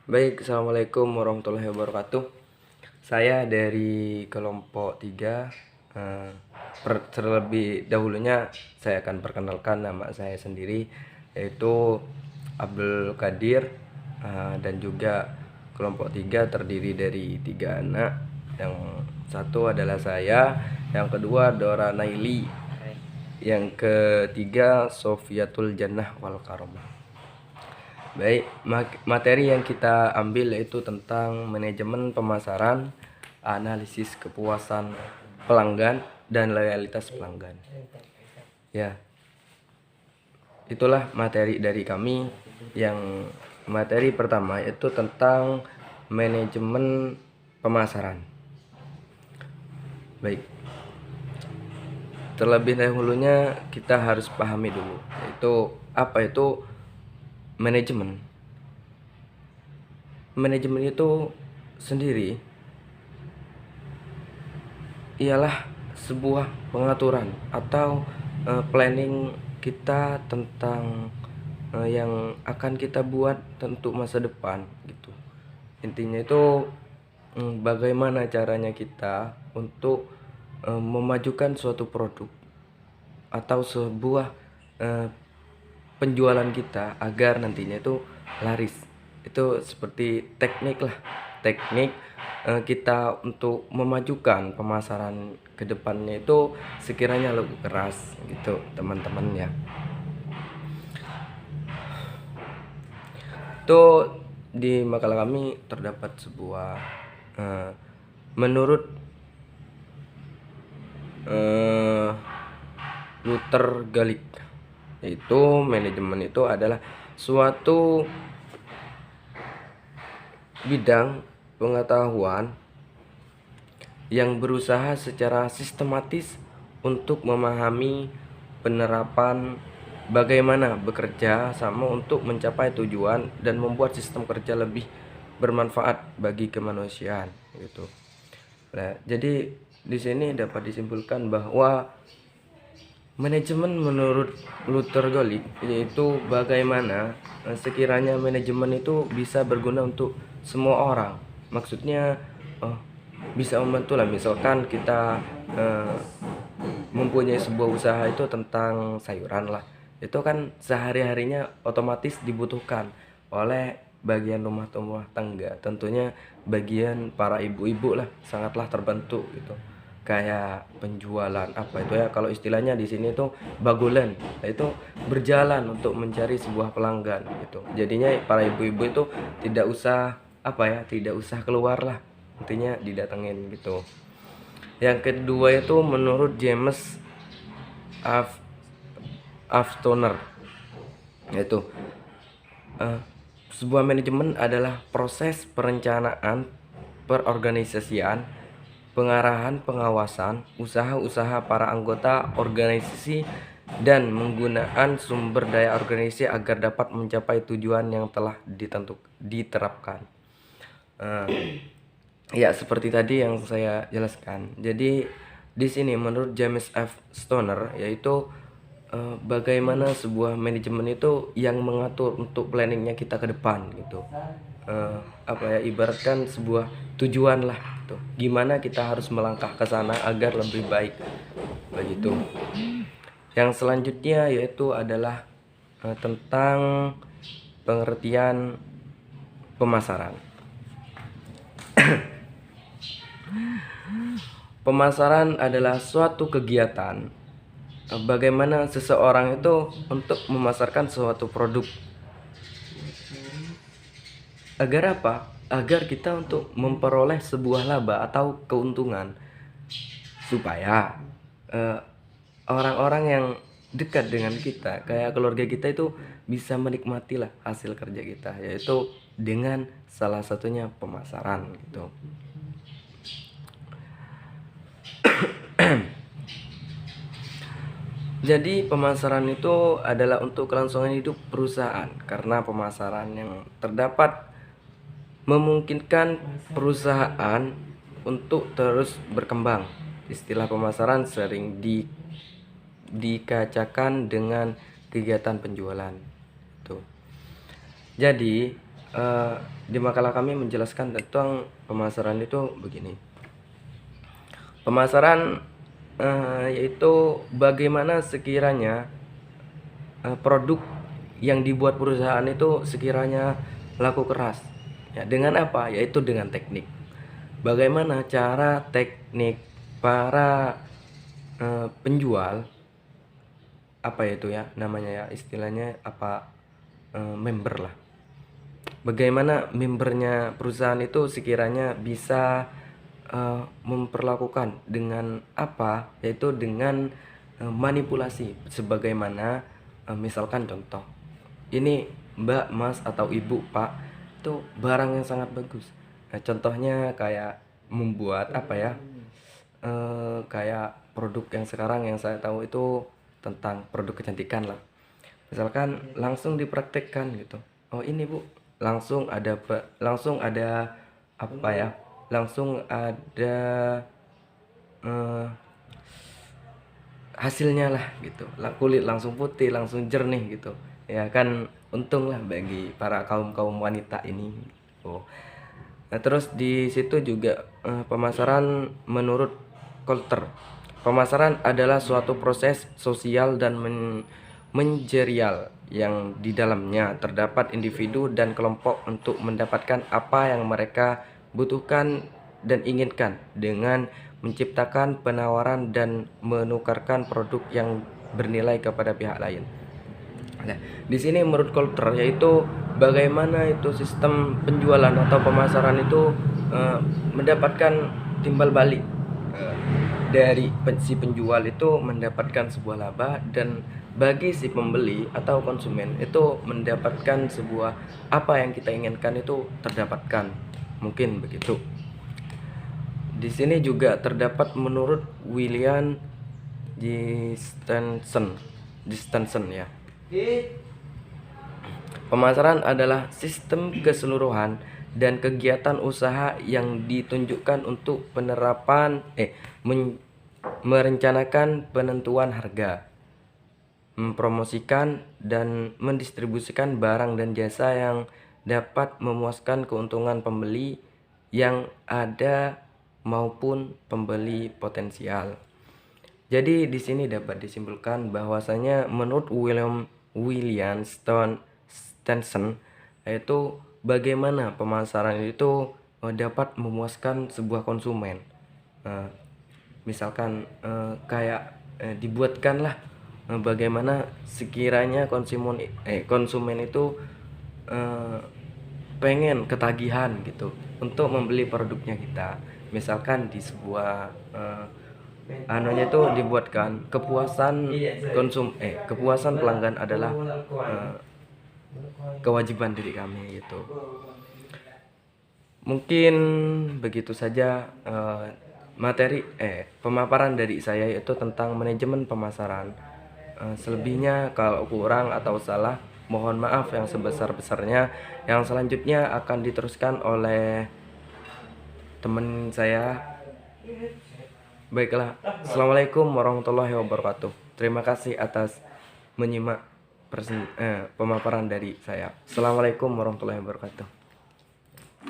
Baik, Assalamualaikum warahmatullahi wabarakatuh. Saya dari kelompok 3. Terlebih dahulunya saya akan perkenalkan nama saya sendiri, yaitu Abdul Qadir. Dan juga kelompok 3 terdiri dari 3 anak. Yang satu adalah saya, yang kedua Dora Naili, yang ketiga Sofiatul Jannah wal Karomah. Baik, materi yang kita ambil yaitu tentang manajemen pemasaran, analisis kepuasan pelanggan, dan loyalitas pelanggan. Ya, itulah materi dari kami. Yang materi pertama yaitu tentang manajemen pemasaran. Baik, terlebih dahulunya kita harus pahami dulu, yaitu apa itu manajemen. Manajemen itu sendiri ialah sebuah pengaturan atau planning kita tentang yang akan kita buat untuk masa depan gitu. Intinya itu bagaimana caranya kita untuk memajukan suatu produk atau sebuah penjualan kita agar nantinya itu laris. Itu seperti teknik lah, teknik kita untuk memajukan pemasaran ke depannya itu sekiranya lebih keras gitu teman-teman ya. Itu di makalah kami terdapat sebuah menurut Luther Galik, yaitu manajemen itu adalah suatu bidang pengetahuan yang berusaha secara sistematis untuk memahami penerapan bagaimana bekerja sama untuk mencapai tujuan dan membuat sistem kerja lebih bermanfaat bagi kemanusiaan gitu. Nah, jadi di sini dapat disimpulkan bahwa manajemen menurut Luther Galik yaitu bagaimana sekiranya manajemen itu bisa berguna untuk semua orang. Maksudnya bisa membantu lah, misalkan kita mempunyai sebuah usaha itu tentang sayuran lah, itu kan sehari-harinya otomatis dibutuhkan oleh bagian rumah tangga, tentunya bagian para ibu-ibu lah sangatlah terbantu gitu. Kayak penjualan apa itu ya, kalau istilahnya di sini tuh bagulan, itu berjalan untuk mencari sebuah pelanggan gitu. Jadinya para ibu-ibu itu tidak usah tidak usah keluar lah, intinya didatengin gitu. Yang kedua itu menurut James Aftoner, yaitu sebuah manajemen adalah proses perencanaan, perorganisasian, pengarahan, pengawasan usaha-usaha para anggota organisasi dan menggunakan sumber daya organisasi agar dapat mencapai tujuan yang telah diterapkan. Ya, seperti tadi yang saya jelaskan. Jadi di sini menurut James F. Stoner yaitu bagaimana sebuah manajemen itu yang mengatur untuk planningnya kita ke depan gitu. Ibaratkan sebuah tujuan lah gitu. Gimana kita harus melangkah ke sana agar lebih baik begitu. Yang selanjutnya yaitu adalah tentang pengertian pemasaran. Pemasaran adalah suatu kegiatan bagaimana seseorang itu untuk memasarkan suatu produk. Agar apa? Agar kita untuk memperoleh sebuah laba atau keuntungan, supaya orang-orang yang dekat dengan kita, kayak keluarga kita itu bisa menikmati lah hasil kerja kita, yaitu dengan salah satunya pemasaran gitu. Jadi pemasaran itu adalah untuk kelangsungan hidup perusahaan, karena pemasaran yang terdapat memungkinkan perusahaan untuk terus berkembang. Istilah pemasaran sering dikacakan dengan kegiatan penjualan. Tuh. Jadi di makalah kami menjelaskan tentang pemasaran itu begini. Pemasaran yaitu bagaimana sekiranya produk yang dibuat perusahaan itu sekiranya laku keras. Ya, dengan apa? Yaitu dengan teknik. Bagaimana cara teknik para penjual, apa itu ya namanya ya, istilahnya apa, member lah. Bagaimana membernya perusahaan itu sekiranya bisa memperlakukan dengan apa, yaitu dengan manipulasi. Sebagaimana misalkan contoh, ini Mbak, Mas, atau Ibu, Pak, itu barang yang sangat bagus. Nah, contohnya kayak membuat apa ya, kayak produk yang sekarang yang saya tahu itu tentang produk kecantikan lah. Misalkan langsung dipraktekkan gitu. Oh ini Bu, langsung ada apa ya? Langsung ada eh, hasilnya lah gitu. Kulit langsung putih, langsung jernih gitu. Ya kan, untung lah bagi para kaum wanita ini. Oh. Nah, terus di situ juga pemasaran menurut Coulter. Pemasaran adalah suatu proses sosial dan manajerial yang di dalamnya terdapat individu dan kelompok untuk mendapatkan apa yang mereka butuhkan dan inginkan dengan menciptakan penawaran dan menukarkan produk yang bernilai kepada pihak lain. Nah, di sini menurut Coulter yaitu bagaimana itu sistem penjualan atau pemasaran itu mendapatkan timbal balik dari si penjual itu mendapatkan sebuah laba, dan bagi si pembeli atau konsumen itu mendapatkan sebuah apa yang kita inginkan itu terdapatkan. Mungkin begitu. Di sini juga terdapat menurut William Distenson ya. Pemasaran adalah sistem keseluruhan dan kegiatan usaha yang ditunjukkan untuk merencanakan penentuan harga, mempromosikan dan mendistribusikan barang dan jasa yang dapat memuaskan keuntungan pembeli yang ada maupun pembeli potensial. Jadi di sini dapat disimpulkan bahwasanya menurut William Stenson yaitu bagaimana pemasaran itu dapat memuaskan sebuah konsumen. Misalkan kayak dibuatkanlah bagaimana sekiranya konsumen itu pengen ketagihan gitu untuk membeli produknya kita. Misalkan di sebuah anunya itu dibuatkan kepuasan pelanggan adalah kewajiban diri kami gitu. Mungkin begitu saja pemaparan dari saya yaitu tentang manajemen pemasaran. Selebihnya kalau kurang atau salah mohon maaf yang sebesar-besarnya. Yang selanjutnya akan diteruskan oleh teman saya. Baiklah, Assalamualaikum warahmatullahi wabarakatuh. Terima kasih atas menyimak pemaparan dari saya. Assalamualaikum warahmatullahi wabarakatuh.